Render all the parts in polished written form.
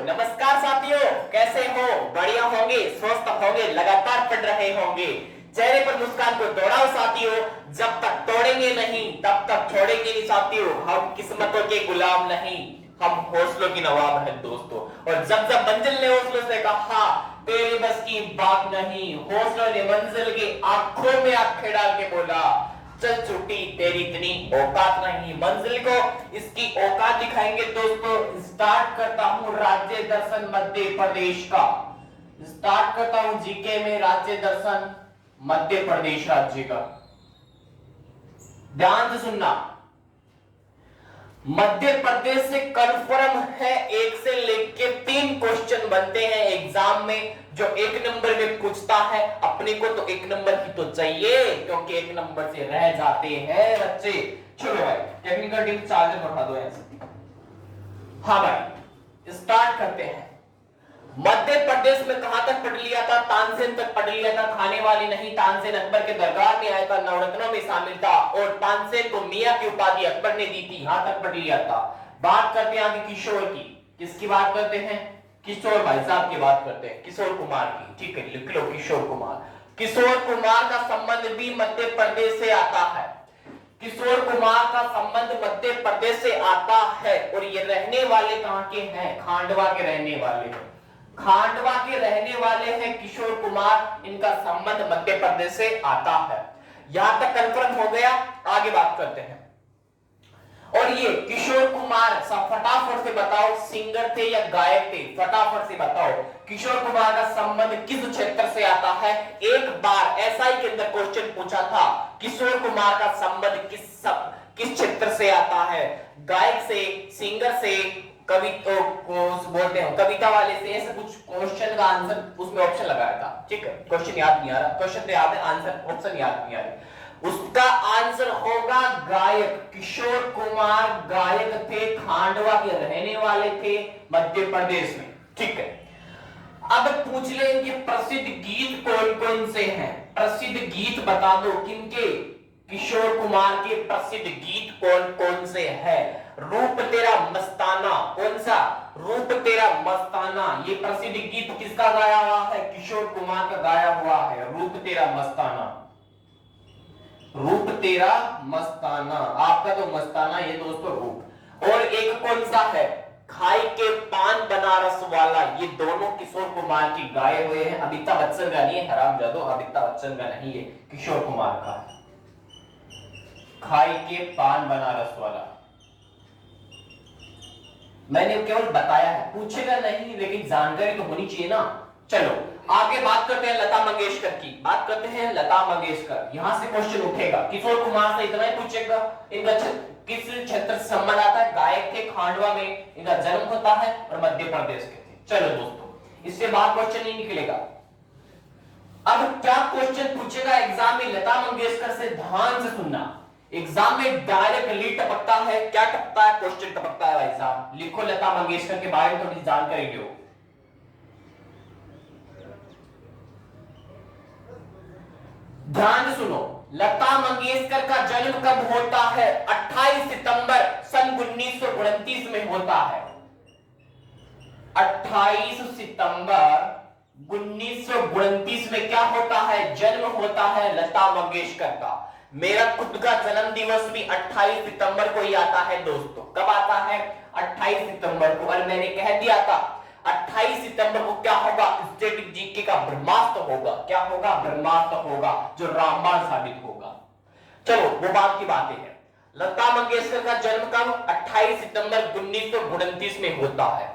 नमस्कार साथियों, कैसे हो? बढ़िया होंगे, स्वस्थ होंगे, लगातार पढ़ रहे होंगे। चेहरे पर मुस्कान को दौड़ाओ साथियों, जब तक तोड़ेंगे नहीं तब तक छोड़ेंगे नहीं साथियों। हम किस्मतों के गुलाम नहीं, हम हौसलों की नवाब हैं दोस्तों। और जब जब मंजिल ने हौसलों से कहा तेरी बस की बात नहीं, हौसलों ने मंजिल की आंखों में आंखें डाल के बोला चल छुट्टी तेरी इतनी औकात नहीं। मंजिल को इसकी औकात दिखाएंगे दोस्तों। स्टार्ट करता हूं राज्य दर्शन मध्य प्रदेश का। स्टार्ट करता हूं जीके में राज्य दर्शन मध्य प्रदेश राज्य का। ध्यान से सुनना, मध्य प्रदेश से कंफर्म है 1 से लेके 3 क्वेश्चन बनते हैं एग्जाम में, जो 1 नंबर में पूछता है। अपने को तो 1 नंबर की तो चाहिए, क्योंकि 1 नंबर से रह जाते हैं बच्चे। चलो भाई, टेक्निकल टीम चार्जर उठा दो ऐसे। हाँ भाई, स्टार्ट करते हैं। मध्य प्रदेश में कहां तक पढ़ लिया था? तानसेन तक पढ़ लिया था। खाने वाली नहीं, तानसेन अकबर के दरबार में आया था, नवरत्नों में शामिल था, और तानसेन को मियां की उपाधि अकबर ने दी थी। यहां तक पढ़ लिया था। बात करते हैं आगे किशोर की। किसकी बात करते हैं? किशोर भाई साहब की बात करते हैं, किशोर कुमार की। ठीक है, लिख लो किशोर कुमार। किशोर कुमार का संबंध भी मध्य प्रदेश से आता है। किशोर कुमार का संबंध मध्य प्रदेश से आता है, और ये रहने वाले कहां के हैं? खांडवा के रहने वाले हैं। खांडवा के रहने वाले हैं किशोर कुमार। इनका संबंध मध्य प्रदेश से आता है। यहां तक कंफर्म हो गया। आगे बात करते हैं। और ये किशोर कुमार फटाफट से बताओ, सिंगर थे या गायक थे? फटाफट से बताओ, किशोर कुमार का संबंध किस क्षेत्र से आता है? एक बार एसआई के अंदर क्वेश्चन पूछा था, किशोर कुमार का संबंध किस क्षेत्र से आता है? गायक से, सिंगर से, कवि बोलते हैं कविता वाले से, ऐसा कुछ क्वेश्चन का आंसर उसमें ऑप्शन लगाया था। ठीक है, क्वेश्चन याद नहीं आ रहा, क्वेश्चन तो याद है, आंसर ऑप्शन याद नहीं आ रहा। उसका आंसर होगा गायक। किशोर कुमार गायक थे, खांडवा के रहने वाले थे, मध्य प्रदेश में। ठीक है, अब पूछ ले इनके प्रसिद्ध गीत कौन कौन से हैं? प्रसिद्ध गीत बता दो किनके? किशोर कुमार के प्रसिद्ध गीत कौन कौन से हैं? रूप तेरा मस्ताना। कौन सा? रूप तेरा मस्ताना। ये प्रसिद्ध गीत किसका गाया हुआ है? किशोर कुमार का गाया हुआ है, रूप तेरा मस्ताना। रूप तेरा मस्ताना, आपका तो मस्ताना, ये दोस्तों रूप। और एक कौन सा है? खाई के पान बनारस वाला। ये दोनों किशोर कुमार की गाए हुए हैं। अमिताभ बच्चन का नहीं है, हरामजादो, अमिताभ बच्चन का नहीं है, किशोर कुमार का। खाई के पान बनारस वाला मैंने केवल बताया है, पूछेगा नहीं, लेकिन जानकारी तो होनी चाहिए ना। चलो आगे बात करते हैं लता मंगेशकर की। बात करते हैं लता मंगेशकर। यहां से क्वेश्चन उठेगा। किशोर कुमार से इतना ही पूछेगा, इनका किस क्षेत्र से संबंध आता है? गायक थे, खांडवा में इनका जन्म होता है, और मध्य प्रदेश के थे। चलो दोस्तों, इससे बाहर क्वेश्चन नहीं निकलेगा। अब क्या क्वेश्चन पूछेगा एग्जाम में लता मंगेशकर से? ध्यान से सुनना। एग्जाम में डायरेक्टली टपकता है। क्या टपकता है? क्वेश्चन टपकता है भाई साहब। लिखो लता मंगेशकर के बारे में थोड़ी जानकारी दो। ध्यान से सुनो, लता मंगेशकर का जन्म कब होता है? 28 सितंबर सन 1929 में होता है। 28 सितंबर 1929 में क्या होता है? जन्म होता है लता मंगेशकर का। मेरा खुद का जन्म दिवस भी 28 सितंबर को ही आता है दोस्तों। कब आता है? 28 सितंबर को। और मैंने कह दिया था 28 सितंबर को क्या होगा? स्टैटिक जीके का ब्रह्मास्त्र होगा। क्या होगा? ब्रह्मास्त्र होगा, जो रामबाण साबित होगा। चलो वो बात की बातें हैं। लता मंगेशकर का जन्म कब? 28 सितंबर 1929 में होता है।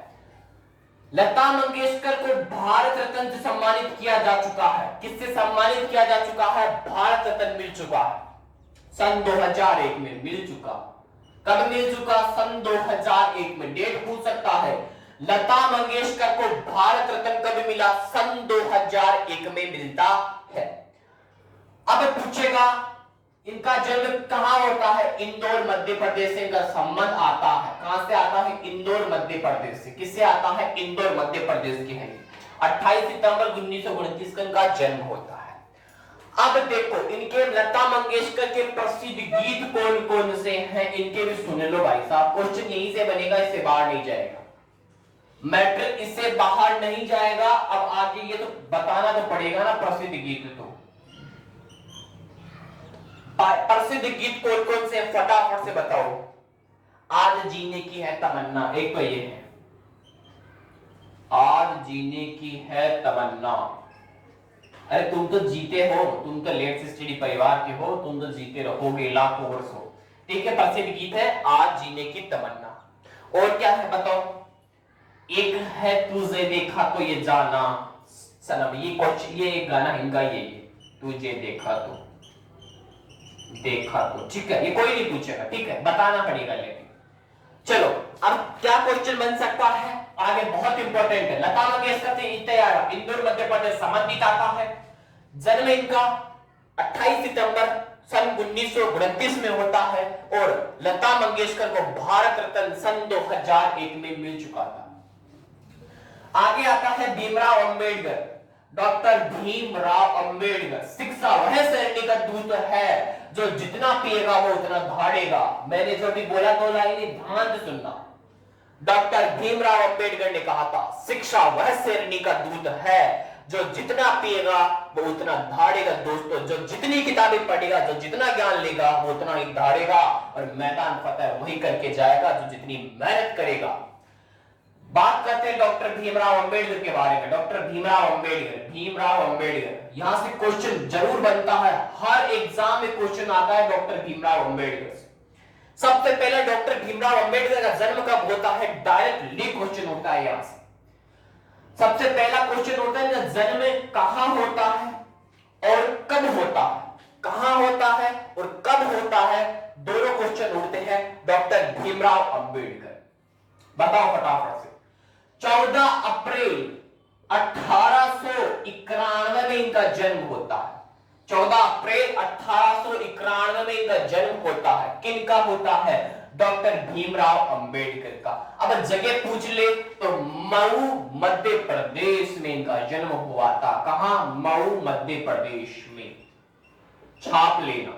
लता मंगेशकर को भारत रत्न से सम्मानित किया जा चुका है। किससे सम्मानित किया जा चुका है? भारत रत्न मिल चुका है, सन 2001 में मिल चुका। कब मिल चुका? सन 2001 में। डेट पूछ सकता है, लता मंगेशकर को भारत रत्न कब मिला? सन 2001 में मिलता है। अब पूछेगा इनका जन्म कहां होता है? इंदौर मध्य प्रदेश से इनका संबंध आता है। कहां से आता है? इंदौर मध्य प्रदेश से। किससे आता है? इंदौर मध्य प्रदेश के हैं। 28 सितंबर 1929 को इनका जन्म होता है। अब देखो इनके लता मंगेशकर के प्रसिद्ध गीत कौन कौन से हैं, इनके भी सुन लो भाई साहब। क्वेश्चन यहीं से बनेगा, इससे बाहर नहीं जाएगा। मैट्रिक इससे बाहर नहीं जाएगा। अब आगे ये तो बताना तो पड़ेगा ना, प्रसिद्ध गीत तो प्रसिद्ध गीत कौन कौन से फटाफट से बताओ। आज जीने की है तमन्ना, एक तो ये है, आज जीने की है तमन्ना। अरे तुम तो जीते हो, तुम तो लेट से स्टडी परिवार के हो, तुम तो जीते रहोगे लाखों वर्षों। ठीक है, प्रसिद्ध गीत है आज जीने की तमन्ना। और क्या है बताओ। एक है तुझे देखा तो ये जाना सनम, ये एक गाना इनका ये तुझे देखा तो ठीक है, ये कोई नहीं पूछेगा, ठीक है, बताना पड़ेगा लेकिन। चलो अब क्या क्वेश्चन बन सकता है आगे, बहुत इंपॉर्टेंट है। लता मंगेशकर से तैयार इंदौर मध्य प्रदेश संबंधित आता है। जन्म इनका 28 सितंबर सन 1929 में होता है और लता मंगेशकर को भारत रत्न सन 2001 में मिल चुका था। आगे आता है भीमराव अंबेडकर। डॉक्टर भीमराव अंबेडकर शिक्षा वह श्रेणी का दूत है जो जितना पिएगा वो उतना धाड़ेगा। मैंने जो भी बोला दो लाइन ध्यान से सुनना। डॉक्टर भीमराव अंबेडकर ने कहा था शिक्षा वह श्रेणी का दूत है जो जितना पिएगा वो उतना धाड़ेगा। दोस्तों, जो जितनी किताबें पढ़ेगा, जो जितना ज्ञान लेगा वो उतना ही धाड़ेगा और मैदान फतेह वही करके जाएगा जो जितनी मेहनत करेगा। बात करते हैं डॉक्टर भीमराव अंबेडकर के बारे में। डॉक्टर भीमराव अंबेडकर यहां से क्वेश्चन जरूर बनता है, हर एग्जाम में क्वेश्चन आता है डॉक्टर भीमराव अंबेडकर से। सबसे पहले डॉक्टर भीमराव अंबेडकर का जन्म कब होता है, डायरेक्टली क्वेश्चन होता है यहां से। सबसे पहला क्वेश्चन होता है जन्म कहां होता है और कब होता है, कहां होता है और कब होता है, दोनों क्वेश्चन उठते हैं डॉक्टर भीमराव अंबेडकर। बताओ फटाफट से। 14 अप्रैल 1891 में इनका जन्म होता है। 14 अप्रैल 1891 में इनका जन्म होता है। किनका होता है, डॉक्टर भीमराव अंबेडकर का। अब जगह पूछ ले तो मऊ मध्य प्रदेश में इनका जन्म हुआ था। कहां, मऊ मध्य प्रदेश में, छाप लेना।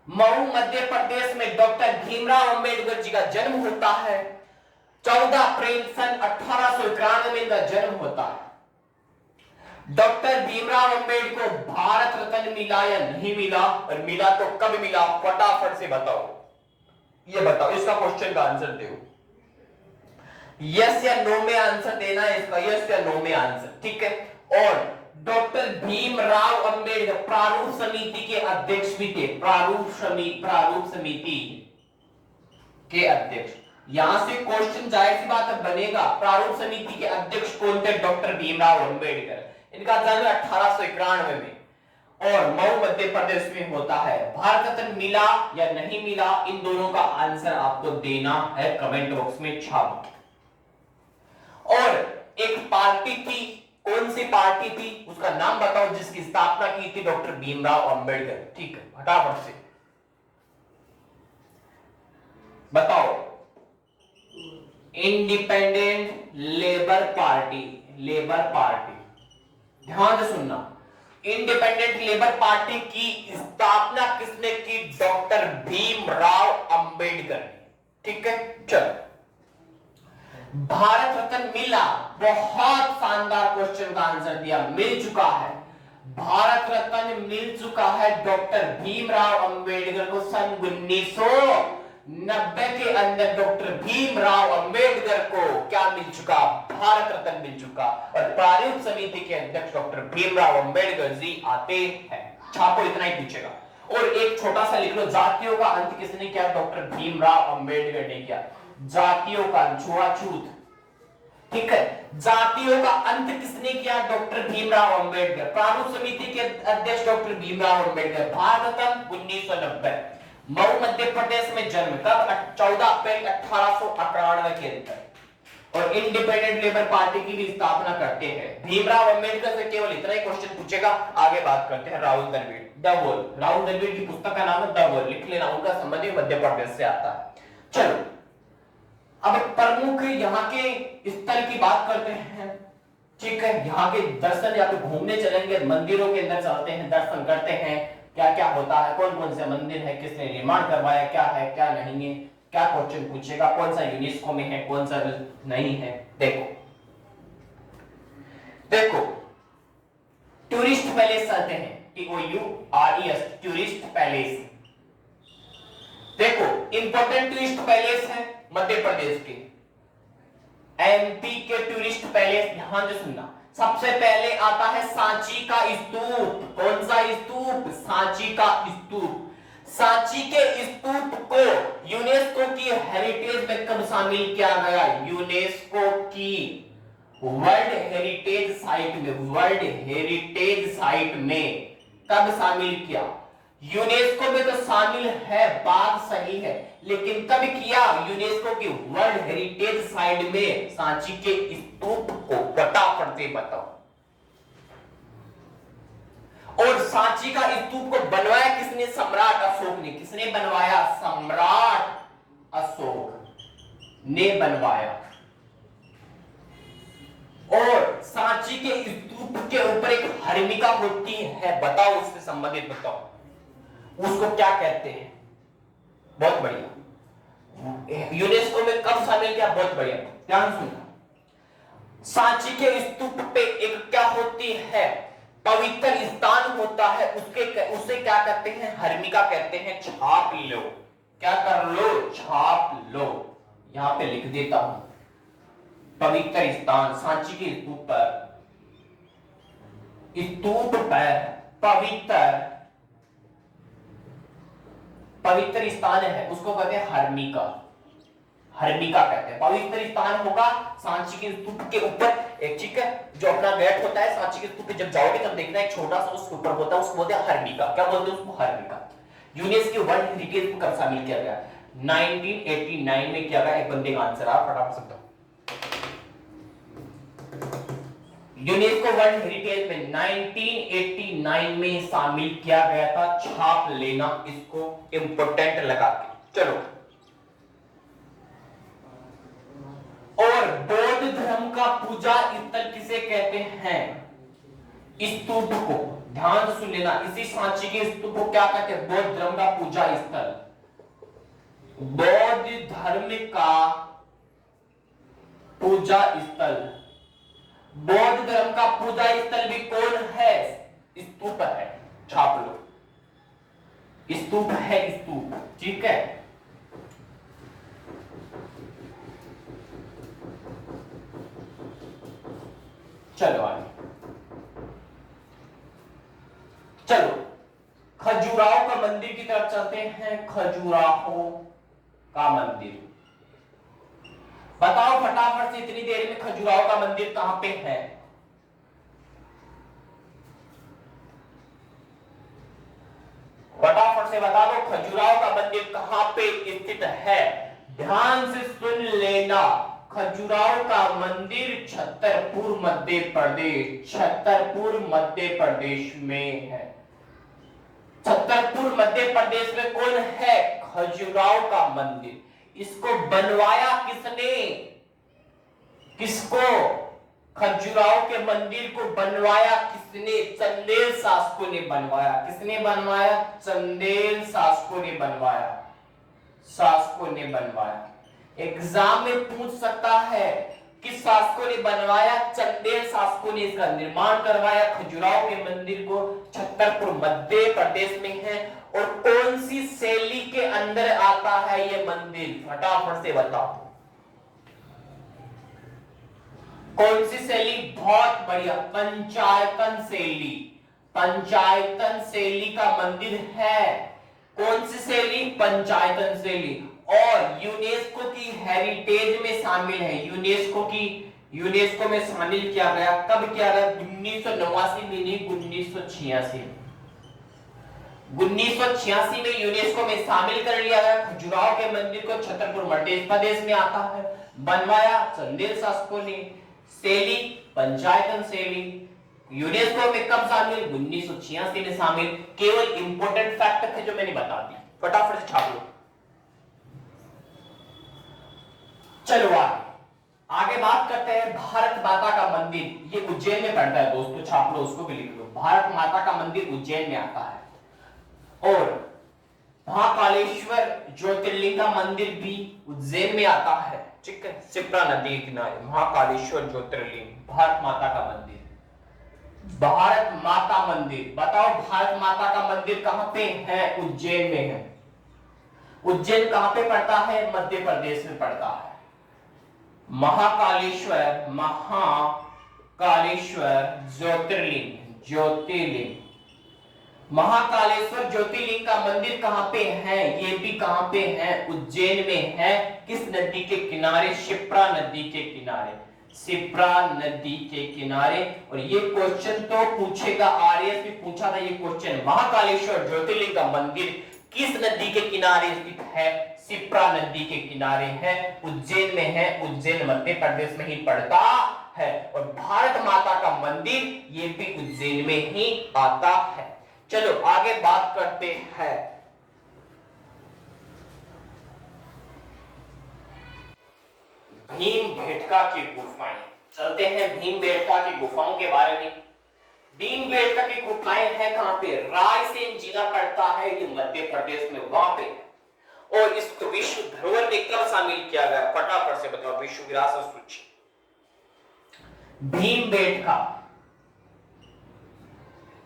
मऊ मध्य प्रदेश में डॉक्टर भीमराव अंबेडकर जी का जन्म होता है। 14 अप्रैल सन 1891 में इनका जन्म होता है। डॉक्टर भीमराव अंबेडकर को भारत रत्न मिला या नहीं मिला, और मिला तो कब मिला, फटाफट से बताओ। ये बताओ, इसका क्वेश्चन का आंसर दो। यस या नो में आंसर देना है इसका, यस या नो में आंसर, ठीक है। और डॉक्टर भीमराव अंबेडकर प्रारूप समिति के अध्यक्ष भी थे। प्रारूप समिति के अध्यक्ष। यहां से क्वेश्चन जाहिर सी बात बनेगा, प्रारूप समिति के अध्यक्ष कौन थे, डॉक्टर भीमराव अंबेडकर। इनका जन्म 1891 में और मऊ मध्य प्रदेश में होता है। भारत रत्न मिला या नहीं मिला, इन दोनों का आंसर आपको देना है कमेंट बॉक्स में छाप। और एक पार्टी थी, कौन सी पार्टी थी, उसका नाम बताओ जिसकी स्थापना की थी डॉक्टर भीमराव अंबेडकर। ठीक है, फटाफट से बताओ। इंडिपेंडेंट लेबर पार्टी, ध्यान से सुनना। इंडिपेंडेंट लेबर पार्टी की स्थापना किसने की, डॉक्टर भीमराव अंबेडकर। ठीक है, चलो। भारत रत्न मिला, बहुत शानदार क्वेश्चन का आंसर दिया, मिल चुका है। भारत रत्न मिल चुका है डॉक्टर भीमराव अंबेडकर को सन 1990 के अंदर। डॉक्टर भीमराव अंबेडकर को क्या मिल चुका, भारत रत्न मिल चुका। और प्रारूप समिति के अध्यक्ष डॉक्टर भीमराव अंबेडकर जी आते हैं। छापो, इतना ही पूछेगा। और एक छोटा सा लिख लो, जातियों का अंत किसने किया, डॉक्टर भीमराव अंबेडकर ने किया। जातियों का छुआछूत, ठीक है, जातियों का अंत किसने किया, डॉक्टर भीमराव अंबेडकर। प्रारूप समिति के अध्यक्ष डॉक्टर भीमराव अंबेडकर। भारत रत्न 1990। मऊ मध्य प्रदेश में जन्म कब, 14 अप्रैल 1891 के अंदर। और इंडिपेंडेंट लेबर पार्टी की भी स्थापना करते हैं। भीमराव अंबेडकर से केवल इतना ही क्वेश्चन पूछेगा। आगे बात करते हैं राहुल द्रविड़, द वॉल। राहुल द्रविड़ की पुस्तक का नाम है द वॉल, लिख लेना, उनका संबंध मध्य प्रदेश से आता है। चलो अब प्रमुख यहाँ के स्थल की बात करते हैं। ठीक है, यहाँ के दर्शन या तो घूमने चलेंगे, मंदिरों के अंदर चलते हैं, दर्शन करते हैं, क्या क्या होता है, कौन कौन से मंदिर है, किसने निर्माण करवाया, क्या है क्या नहीं है, क्या क्वेश्चन पूछेगा, कौन सा यूनेस्को में है, कौन सा नहीं है। देखो देखो टूरिस्ट पैलेस आते हैं, TOURES, टूरिस्ट पैलेस। देखो इंपॉर्टेंट टूरिस्ट पैलेस है मध्य प्रदेश के, MP के टूरिस्ट पैलेस, ध्यान से सुनना। सबसे पहले आता है सांची का स्तूप। कौन सा स्तूप? सांची का स्तूप। सांची के स्तूप को यूनेस्को की हेरिटेज में कब शामिल किया गया? यूनेस्को की वर्ल्ड हेरिटेज साइट में, वर्ल्ड हेरिटेज साइट में कब शामिल किया? यूनेस्को में तो शामिल है, बात सही है, लेकिन कब किया? यूनेस्को की वर्ल्ड हेरिटेज साइट में सांची के स्तूप को फटाफट से बताओ। और सांची का स्तूप को बनवाया किसने? सम्राट अशोक ने। किसने बनवाया? सम्राट अशोक ने बनवाया। और सांची के स्तूप के ऊपर एक हर्मिका होती है, बताओ उससे संबंधित बताओ, उसको क्या कहते हैं? बहुत बढ़िया, यूनेस्को में कब शामिल किया? बहुत बढ़िया, ध्यान सुनना। सांची के स्तूप पे एक क्या होती है? पवित्र स्थान होता है, उसे क्या कहते हैं? हर्मिका कहते हैं। छाप लो, क्या कर लो? छाप लो, यहां पे लिख देता हूं। पवित्र स्थान सांची के स्तूप पर, स्तूप पर पवित्र स्थान है, उसको कहते हैं हर्मिका। हर्मिका कहते हैं। पवित्र स्थान होगा सांची के स्तूप के ऊपर, एक ठीक है, जो अपना गेट होता है सांची के स्तूप पे जब जाओगे तब देखना एक छोटा सा उसके ऊपर होता है, उसको बोलते हैं हर्मिका। क्या बोलते हैं उसको? हर्मिका। यूनेस्को की वर्ल्ड हेरिटेज को कब शामिल किया गया? 1989 में किया गया। एक बंदे का आंसर आप फटाफट सकते हो। यूनेस्को वर्ल्ड हेरिटेज में 1989 में शामिल किया गया था। छाप लेना इसको, इंपोर्टेंट लगा के चलो। और बौद्ध धर्म का पूजा स्थल किसे कहते हैं? स्तूप को, ध्यान से सुन लेना, इसी सांची के स्तूप को क्या कहते हैं? बौद्ध धर्म का पूजा स्थल। बौद्ध धर्म का पूजा स्थल, बौद्ध धर्म का पूजा स्थल भी कौन है? स्तूप है, छाप लो, स्तूप है, स्तूप, ठीक है। चलो आगे, चलो खजुराहो का मंदिर की तरफ चलते हैं। खजुराहो का मंदिर बताओ फटाफट से, इतनी देर में खजुराहो का मंदिर कहां पे है? फटाफट से बता दो, खजुराहो का मंदिर कहां पे स्थित है? ध्यान से सुन लेना, खजुराहो का मंदिर छतरपुर मध्य प्रदेश, छतरपुर मध्य प्रदेश में है। छतरपुर मध्य प्रदेश में कौन है? खजुराहो का मंदिर। इसको बनवाया किसने? किसको? खजुराहो के मंदिर को बनवाया किसने? चंदेल शासकों ने बनवाया। किसने बनवाया? चंदेल शासकों ने बनवाया, शासकों ने बनवाया। एग्जाम में पूछ सकता है किस शासकों ने बनवाया? चंदेल शासकों ने इसका निर्माण करवाया। खजुराहो के मंदिर को छतरपुर मध्य प्रदेश में है। और कौन सी शैली के अंदर आता है यह मंदिर? फटाफट से बताओ, कौन सी शैली? बहुत बढ़िया, पंचायतन शैली। पंचायतन शैली का मंदिर है। कौन सी शैली? पंचायतन शैली। और यूनेस्को की हेरिटेज में शामिल है। यूनेस्को में शामिल किया गया। कब किया गया? 1989 में नहीं, 1986। 1986 में यूनेस्को में शामिल कर लिया गया। खजुराहो के मंदिर को छतरपुर मध्य प्रदेश में आता है। बनवाया चंदेल शासकों ने। शैली पंचायतन शैली। यूनेस्को में कब शामिल? 1986 में शामिल। केवल इंपोर्टेंट फैक्ट थे जो मैंने बता दी, फटाफट से छाप लो। चलो आगे बात करते हैं भारत माता का मंदिर। ये उज्जैन में पड़ता है दोस्तों, छाप लो, उसको भी लिख लो। भारत माता का मंदिर उज्जैन में आता है। और महाकालेश्वर ज्योतिर्लिंग का मंदिर भी उज्जैन में आता है, ठीक है। शिप्रा नदी के किनारे महाकालेश्वर ज्योतिर्लिंग, भारत माता का मंदिर। भारत माता मंदिर, बताओ भारत माता का मंदिर कहां पे है? उज्जैन में है। उज्जैन कहां पे पड़ता है? मध्य प्रदेश में पड़ता है। महाकालेश्वर, महाकालेश्वर ज्योतिर्लिंग, ज्योतिर्लिंग, महाकालेश्वर ज्योतिर्लिंग का मंदिर कहां पे है? ये भी कहां पे है? उज्जैन में है। किस नदी के किनारे? शिप्रा नदी के किनारे, शिप्रा नदी के किनारे। और ये क्वेश्चन तो पूछेगा, आरएस में पूछा था ये क्वेश्चन, महाकालेश्वर ज्योतिर्लिंग का मंदिर किस नदी के किनारे स्थित है? शिप्रा नदी के किनारे है, उज्जैन में है। उज्जैन मध्य प्रदेश में ही पड़ता है। और भारत माता का मंदिर ये भी उज्जैन में ही आता है। चलो आगे बात करते हैं। भीमबेटका की गुफाएं, चलते हैं भीमबेटका की गुफाओं के बारे में। भीमबेटका की गुफाएं है कहां पे? रायसेन जिला पड़ता है, ये मध्य प्रदेश में, वहां पे। और इसको विश्व धरोहर में कब शामिल किया गया? फटाफट से बताओ, विश्व विरासत सूची। भीमबेटका,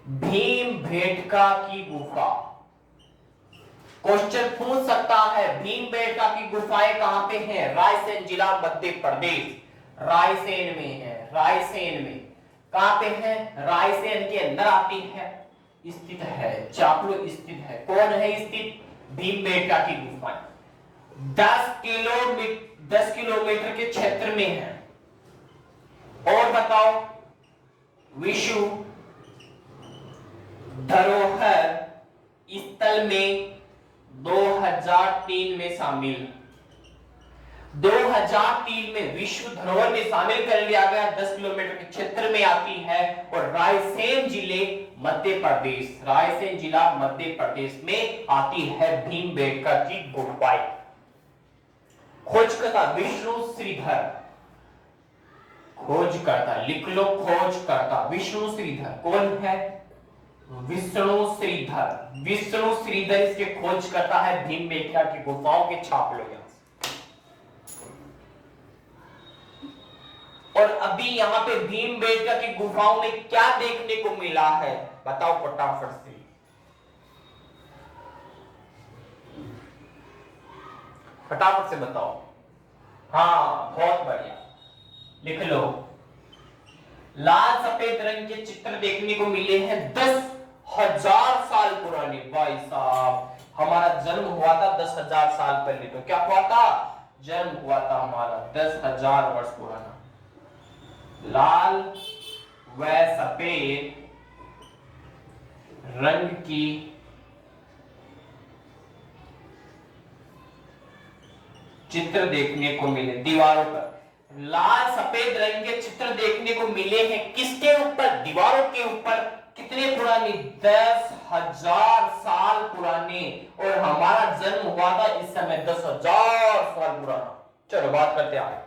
भीमबेटका की गुफा, क्वेश्चन पूछ सकता है। भीमबेटका की गुफाएं कहां पे हैं? रायसेन जिला, मध्य प्रदेश, रायसेन में है। रायसेन में कहां पे है? रायसेन के अंदर आती है, स्थित है, चापलो स्थित है। कौन है स्थित? भीमबेटका की गुफाएं 10 किलोमीटर के क्षेत्र में है। और बताओ, विश्व धरोहर स्थल में 2003 में शामिल, 2003 में विश्व धरोहर में शामिल कर लिया गया। 10 किलोमीटर के क्षेत्र में आती है और रायसेन जिले, मध्य प्रदेश, रायसेन जिला मध्य प्रदेश में आती है भीमबेटका की गुफाएं। खोजकर्ता विष्णु श्रीधर, खोजकर्ता लिख लो, खोजकर्ता विष्णु श्रीधर। कौन है? विष्णु श्रीधर, विष्णु श्रीधर इसके खोज करता है भीमबेटका की गुफाओं के। छाप लो यहां से। और अभी यहां पे भीमबेटका की गुफाओं में क्या देखने को मिला है? बताओ फटाफट से, फटाफट से बताओ। हाँ बहुत बढ़िया, लिख लो। लाल सफेद रंग के चित्र देखने को मिले हैं 10,000 साल पुराने। भाई साहब, हमारा जन्म हुआ था 10,000 साल पहले, तो क्या हुआ था? जन्म हुआ था हमारा 10,000 वर्ष पुराना। लाल व सफेद रंग की चित्र देखने को मिले दीवारों पर। लाल सफेद रंग के चित्र देखने को मिले हैं किसके ऊपर? दीवारों के ऊपर। कितने पुराने? 10,000 साल पुराने। और हमारा जन्म हुआ था इस समय 10,000 साल पुराना। चलो बात करते हैं।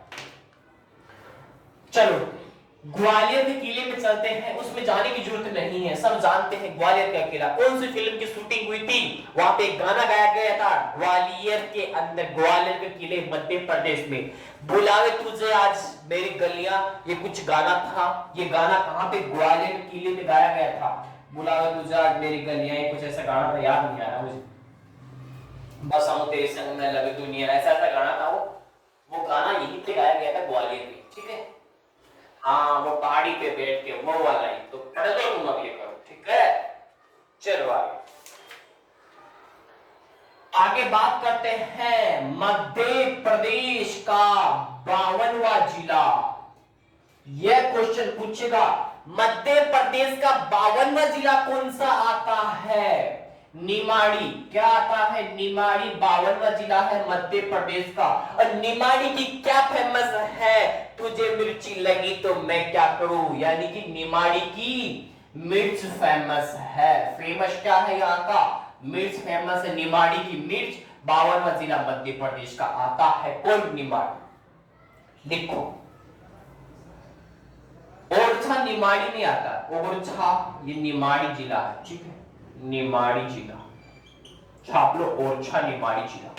चलो ग्वालियर के किले में चलते हैं, उसमें जाने की जरूरत नहीं है, सब जानते हैं ग्वालियर का किला। कौन सी फिल्म की शूटिंग हुई थी? वहां पे एक गाना गाया गया था ग्वालियर के अंदर, ग्वालियर के किले मध्य प्रदेश में। बुलावे तुझे आज मेरी गलियां, ये कुछ गाना था। ये गाना कहां पे? ग्वालियर के किले में गाया गया था। बुलावे तुझे आज मेरी गलियां, ये कुछ ऐसा गाना था, याद नहीं आ रहा मुझे। बस हम तेरे संग में लगे दुनिया, ऐसा ऐसा गाना था। वो गाना यहीं पे गाया गया था ग्वालियर में, ठीक है। हाँ वो पहाड़ी पे बैठ के वो वाला ही, तो पढ़ लो तुम, अब ये करो, ठीक है। चलो आगे आगे बात करते हैं। मध्य प्रदेश का 52वां जिला, यह क्वेश्चन पूछेगा। मध्य प्रदेश का 52वां जिला कौन सा आता है? निमाड़ी। क्या आता है? निमाड़ी 52वां जिला है मध्य प्रदेश का। और निमाड़ी की क्या फेमस है? तुझे मिर्ची लगी तो मैं क्या करूं, यानी कि निमाड़ी की मिर्च फेमस है। फेमस क्या है यहाँ का? मिर्च फेमस है। निमाड़ी की मिर्च 52वां जिला मध्य प्रदेश का आता है। कौन? निमाड़ी। लिखो, ओरछा निमाड़ी नहीं आता, ओरछा ये निमाड़ी जिला है, ठीक है, निमाड़ी जिला। छाप लो ओरछा निमाड़ी जिला।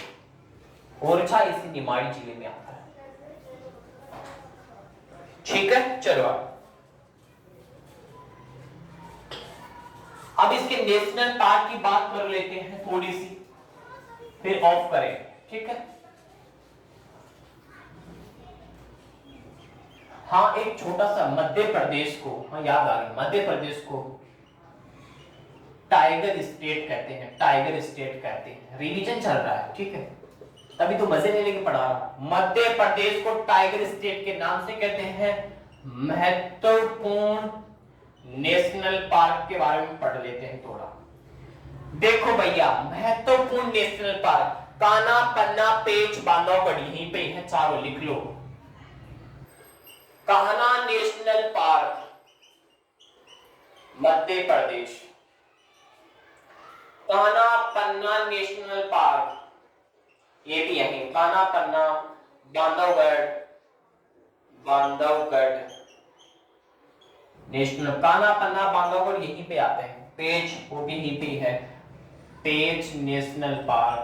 ओरछा इसी निमाड़ी जिले में आता है। ठीक है, चलो अब इसके नेशनल पार्क की बात कर लेते हैं थोड़ी सी, फिर ऑफ करें। ठीक है, हाँ एक छोटा सा मध्य प्रदेश को, हाँ याद आ गया, मध्य प्रदेश को टाइगर स्टेट कहते हैं, टाइगर स्टेट कहते हैं। रिवीजन चल रहा है, ठीक है, तभी तो मजे लेने के पढ़ा रहा हूं। मध्य प्रदेश को टाइगर स्टेट के नाम से कहते हैं। महत्वपूर्ण नेशनल पार्क के बारे में पढ़ लेते हैं थोड़ा। देखो भैया, महत्वपूर्ण नेशनल पार्क कान्हा, पन्ना, पेंच, बांधवगढ़, यहीं पे है चारों, लिख लो। कान्हा नेशनल पार्क मध्य प्रदेश, कान्हा पन्ना नेशनल पार्क ये भी यहीं, कान्हा पन्ना, बांधवगढ़, बांधवगढ़ नेशनल, कान्हा पन्ना बांधवगढ़ यहीं पे आते हैं। पेंच वो भी यहीं पे है, पेंच नेशनल पार्क,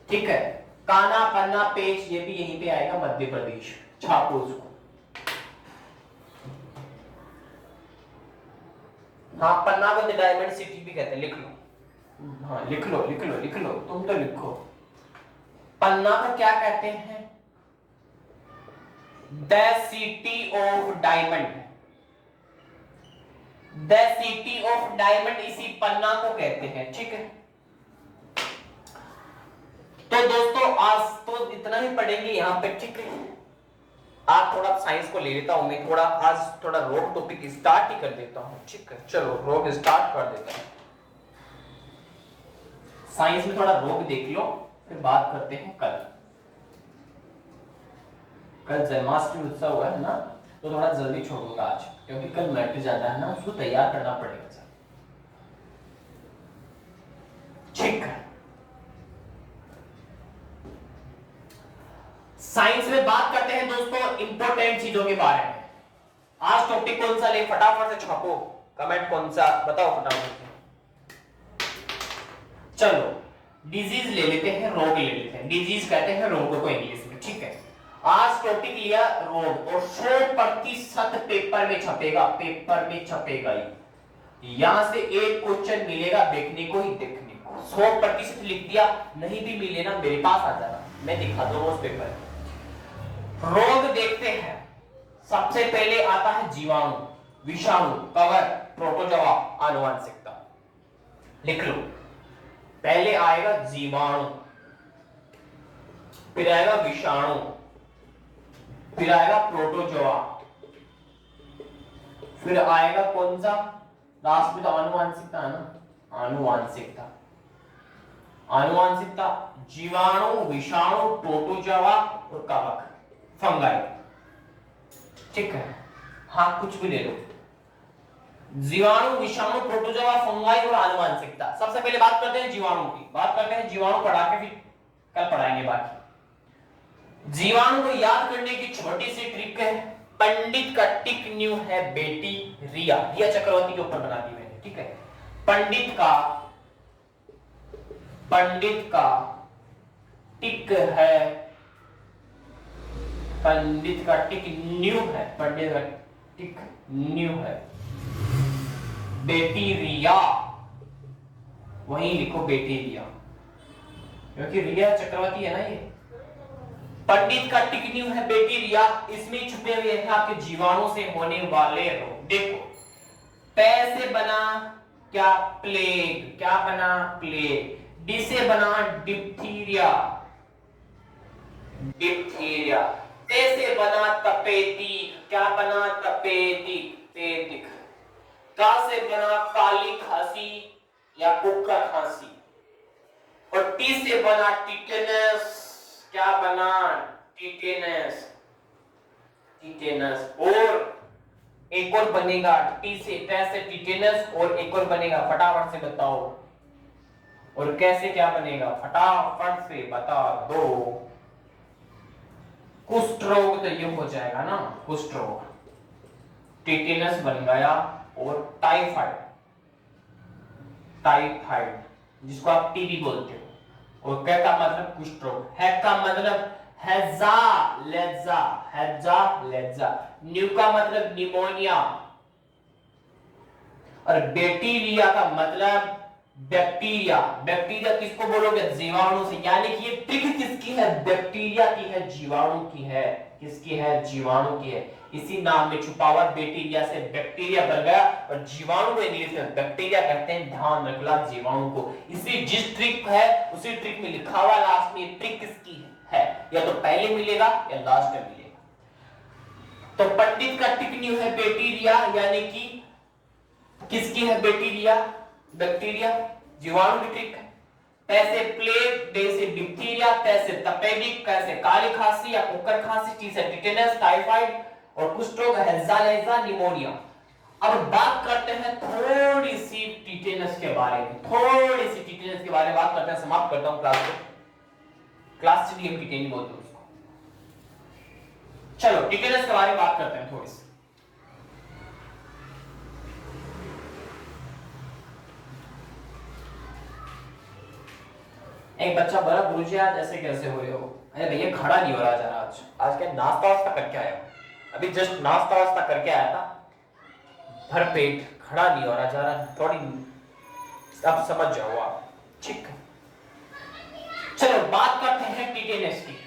ठीक है। कान्हा पन्ना पेंच ये भी यहीं पे आएगा, मध्य प्रदेश। छापो उसको। हाँ, पन्ना को डायमंड सिटी भी कहते हैं, लिख लो। हाँ लिख लो लिख लो लिख लो, तुम तो लिखो। पन्ना को क्या कहते हैं? The city of diamond, the city of diamond इसी पन्ना को कहते हैं, ठीक है। तो दोस्तों आज तो इतना ही पढ़ेंगे यहाँ पे, ठीक है। आज थोड़ा साइंस को ले लेता हूं मैं, थोड़ा आज थोड़ा रोग टॉपिक स्टार्ट ही कर देता हूं, ठीक है। चलो रोग स्टार्ट कर देता हूं। साइंस में थोड़ा रोग देख लो, फिर बात करते हैं कल। कल जन्माष्टमी उत्सव हुआ है ना, तो थोड़ा जल्दी छोड़ूंगा आज, क्योंकि कल मैट्रिक जाता है ना, उसको तैयार करना पड़ेगा। ठीक है, साइंस में बात करते हैं दोस्तों इंपॉर्टेंट चीजों के बारे में। आज टॉपिक कौन सा ले, फटाफट से छापो कमेंट, कौन सा बताओ फटाफट से। चलो डिजीज ले लेते हैं, रोग ले लेते हैं। डिजीज कहते हैं रोग को इंग्लिश में, ठीक है। आज टॉपिक लिया रोग, और 100% पेपर में छपेगा, पेपर में छपेगा। यहां से एक क्वेश्चन मिलेगा देखने को ही, देखने को 100% लिख दिया, नहीं भी मिले ना मेरे पास आ जाना, मैं दिखा दूंगा उस पेपर में। रोग देखते हैं, सबसे पहले आता है जीवाणु, विषाणु, कवक, प्रोटोजोआ, आनुवंशिकता। लिख लो, पहले आएगा जीवाणु, फिर आएगा विषाणु, फिर आएगा प्रोटोजोआ, फिर आएगा कौन सा लास्ट में, तो आनुवंशिकता है ना, आनुवंशिकता। आनुवंशिकता जीवाणु, विषाणु, प्रोटोजोआ और कवक, फंगाई, ठीक है। हाँ कुछ भी ले लो, जीवाणु, विषाणु, प्रोटोजोआ, फंगाई और आनुवंशिकता। सबसे पहले बात करते हैं जीवाणु की, बात करते हैं जीवाणु, पढ़ा के फिर कल पढ़ाएंगे बाकी। जीवाणु को याद करने की छोटी सी ट्रिक है, पंडित का टिक न्यू है बेटी रिया, रिया चक्रवर्ती के ऊपर बना दी मैंने, ठीक है। पंडित का टिक है, पंडित का टिक न्यू है, पंडित का टिक न्यू है बेटी रिया, वहीं लिखो बेटी रिया, क्योंकि रिया चक्रवर्ती है ना ये। पंडित का टिक न्यू है बेटी रिया, इसमें छुपे हुए हैं आपके जीवाणु से होने वाले रोग। देखो पै से बना क्या, प्लेग, क्या बना, प्लेग। डी से बना डिप्थीरिया, डिप्थीरिया। ते से बना तपेदी, क्या बना, तपेदी, तेदिक। का से बना काली खांसी या कुक्का खांसी, और टी से बना टिटेनस, क्या बना, टिटेनस, टिटेनस। और एक और बनेगा टी से, से टिटेनस, और एक और बनेगा, फटाफट से बताओ, और कैसे क्या बनेगा फटाफट से बता दो। कुष्ठ रोग तो ये हो जाएगा ना, कुष्ठ रोग, टिटेनस बन गया, और टाइफाइड, टाइफाइड जिसको आप टीबी बोलते हो। और क का मतलब कुष्ठ रोग, है का मतलब हैजा लेजा, हैजा लेजा, न्यू का मतलब निमोनिया, और बैक्टीरिया का मतलब बैक्टीरिया। बैक्टीरिया किसको बोलोगे? जीवाणु से। यानी कि ये ट्रिक किसकी है? बैक्टीरिया की है, जीवाणु की है। किसकी है? जीवाणु की है। इसी नाम में छुपा हुआ बैक्टीरिया से बैक्टीरिया बन गया, और जीवाणु को इंग्लिश में बैक्टीरिया कहते हैं। ध्यान रखना जीवाणु को। इसी जिस ट्रिक है उसी ट्रिक में लिखा हुआ लास्ट में, ये ट्रिक किसकी है? या तो पहले मिलेगा या लास्ट में मिलेगा। तो पंडित का ट्रिक न्यू है बैक्टीरिया, यानी कि किसकी है? बैक्टीरिया, बैक्टीरिया जीवाणु की ट्रिक है। पैसे प्लेग, डे से डिप्थीरिया, पैसे तपेदिक, कैसे काली खांसी या कुकर खांसी, टी से टिटेनस, टाइफाइड, और कुष्ठ रोग, हैजा लेजा, निमोनिया। अब बात करते हैं थोड़ी सी टिटेनस के बारे में, थोड़ी सी टिटेनस के बारे में बात करते हैं। समाप्त करता हूं क्लास को। क्लास्ट्रीडियम टिटेनी बोलते हैं उसको। चलो टिटेनस के बारे में बात करते हैं थोड़ी सी। एक बच्चा बोला गुरुजी आज ऐसे कैसे हुए हो? अरे भैया खड़ा नहीं हो रहा जा रहा आज क्या नाश्ता वास्ता करके आया हूं, अभी जस्ट नाश्ता वास्ता करके आया था, भर पेट, खड़ा नहीं हो रहा जा रहा, थोड़ी अब समझ जाओ आप, ठीक है। चलो बात करते हैं टिटेनस की।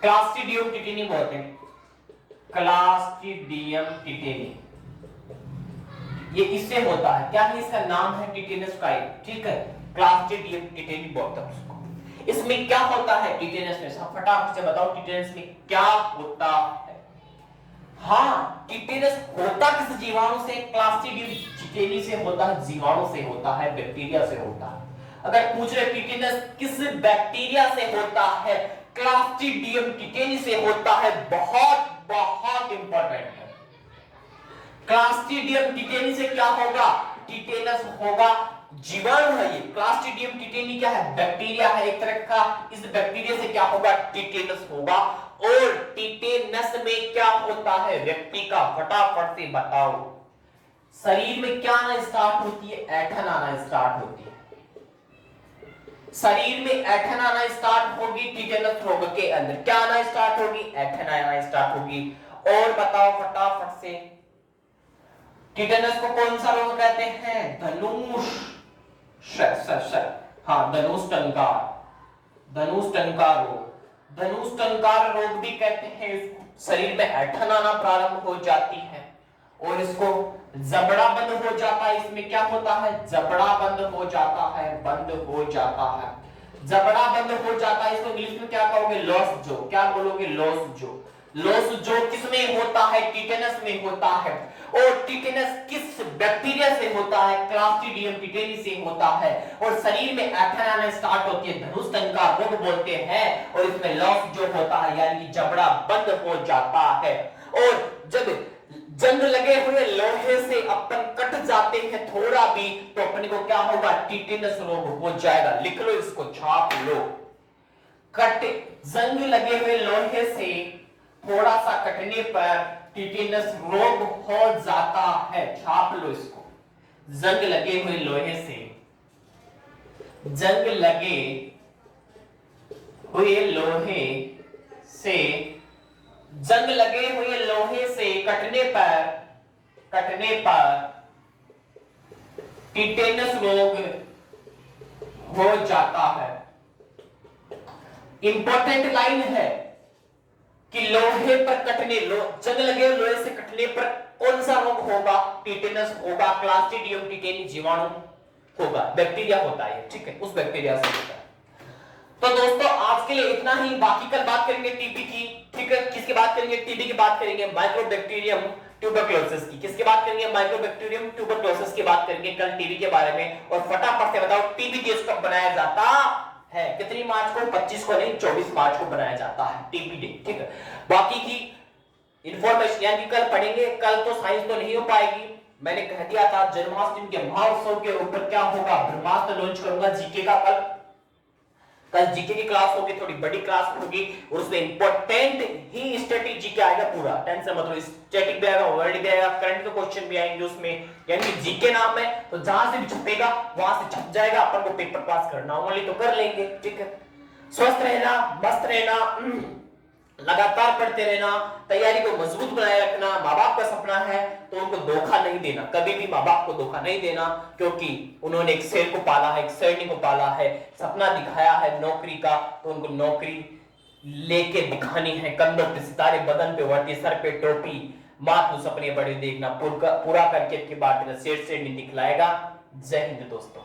क्लास्ट्रीडियम टिटेनी बोलते हैं, क्लास्ट्रीडियम टिटेनी, ये इससे होता है। क्या है इसका नाम? है टिटेनस टाइप, ठीक है। क्लास्ट्रीडियम टिटेनी बोलते हैं उसको। इसमें क्या होता है टिटेनस में? सब फटाफट से बताओ टिटेनस में क्या होता है। हाँ, टिटेनस होता किस जीवाणु से? क्लास्ट्रीडियम टिटेनी से होता है, जीवाणु से होता है, बैक्टीरिया से होता है। अगर पूछ रहे टिटेनस किस बैक्टीरिया से होता है? क्लास्ट्रीडियम टिटेनी से होता है। बहुत बहुत इंपॉर्टेंट है। क्लास्ट्रीडियम टिटेनी से क्या होगा? टिटेनस होगा। जीवाणु है ये। क्लास्ट्रीडियम टिटेनी क्या है? बैक्टीरिया है एक तरह का। इस बैक्टीरिया से क्या होगा? टिटेनस होगा। और टिटेनस में क्या होता है व्यक्ति का? फटाफट से बताओ। शरीर में क्या आना स्टार्ट होती है? ऐठन आना स्टार्ट होती है। शरीर में ऐठन आना स्टार्ट होगी टिटेनस रोग के अंदर। क्या आना स्टार्ट होगी? ऐठन आना स्टार्ट होगी। और बताओ फटाफट से, टिटेनस को कौन सा रोग कहते हैं? धनुष, हाँ धनुष टंकार, धनुष टंकार रोग, धनुष टंकार रोग भी कहते हैं इसको। शरीर में ऐठन आना प्रारंभ हो जाती है और इसको जबड़ा बंद हो जाता है। इसमें क्या होता है? जबड़ा बंद हो जाता है, बंद हो जाता है, जबड़ा बंद हो जाता है। इसको इंग्लिश में क्या कहोगे? लॉस जो। क्या बोलोगे? लॉस जो। लॉस जो किसमें होता है? टिटेनस में होता है। और टिटेनस किस बैक्टीरिया से होता है? क्लास्ट्रीडियम टिटेनी से होता है। और शरीर में ऐठन आना स्टार्ट होती है, धनुष टंकार रोग बोलते हैं। और इसमें लॉस जो होता है यानी कि जबड़ा बंद हो जाता है। और जब जंग लगे हुए लोहे से अपन कट जाते हैं थोड़ा भी, तो अपने को क्या होगा? टिटेनस रोग हो जाएगा। लिख लो इसको, छाप लो। कट, जंग लगे हुए लोहे से थोड़ा सा कटने पर टिटेनस रोग हो जाता है। छाप लो इसको। जंग लगे हुए लोहे से, जंग लगे हुए लोहे से, जंग लगे हुए लोहे से कटने पर टिटेनस रोग हो जाता है। इंपॉर्टेंट लाइन है कि लोहे पर कटने, जंग लगे लोहे से कटने पर कौन सा रोग होगा? टिटेनस होगा। क्लास्ट्रीडियम टिटेनी जीवाणु होगा, बैक्टीरिया होता है, ठीक है, उस बैक्टीरिया से होता है। तो दोस्तों आज के लिए इतना ही। बाकी कल बात करेंगे टीबी की, ठीक है। किसकी बात करेंगे? टीबी की बात करेंगे, माइक्रोबैक्टीरियम ट्यूबरक्लोसिस की। किसकी बात करेंगे? माइक्रोबैक्टीरियम ट्यूबरक्लोसिस की बात करेंगे कल टीबी के बारे में। और फटाफट से बताओ टीबी टेस्ट कब बनाया जाता है? कितनी मार्च को? 25 को नहीं, 24 मार्च को बनाया जाता है टीबी डे, ठीक है। बाकी की इंफॉर्मेशन यानी कल पढ़ेंगे। कल तो साइंस तो नहीं हो पाएगी, मैंने कह दिया था। जन्माष्टमी के महोत्सव के ऊपर क्या होगा? ब्रह्मास्त्र लॉन्च करूंगा जीके का कल। कल जीके की क्लास होगी, थोड़ी बड़ी क्लास होगी और उसमें इंपॉर्टेंट ही स्टैटिक जीके आएगा पूरा, टेंशन मतलब स्टैटिक भी आएगा, वर्ल्ड भी आएगा, करंट के क्वेश्चन भी आएंगे उसमें, यानी जीके नाम है तो जहां से भी छपेगा वहां से छप जाएगा, अपन को पेपर पास करना ओनली तो कर लेंगे। ठीक है, स्वस्थ रहना, मस्त रहना, लगातार पढ़ते रहना, तैयारी को मजबूत बनाए रखना। माँ बाप का सपना है तो उनको धोखा नहीं देना, कभी भी माँ बाप को धोखा नहीं देना, क्योंकि उन्होंने एक शेर को पाला है, एक शेरनी को पाला है, सपना दिखाया है नौकरी का, तो उनको नौकरी लेके दिखानी है। कंधों पे सितारे, बदन पे वर्दी, सर पे टोपी, माँ तू सपने बड़े देखना, पूरा करके के बाद शेर शेरनी दिखलाएगा। जय हिंद दोस्तों।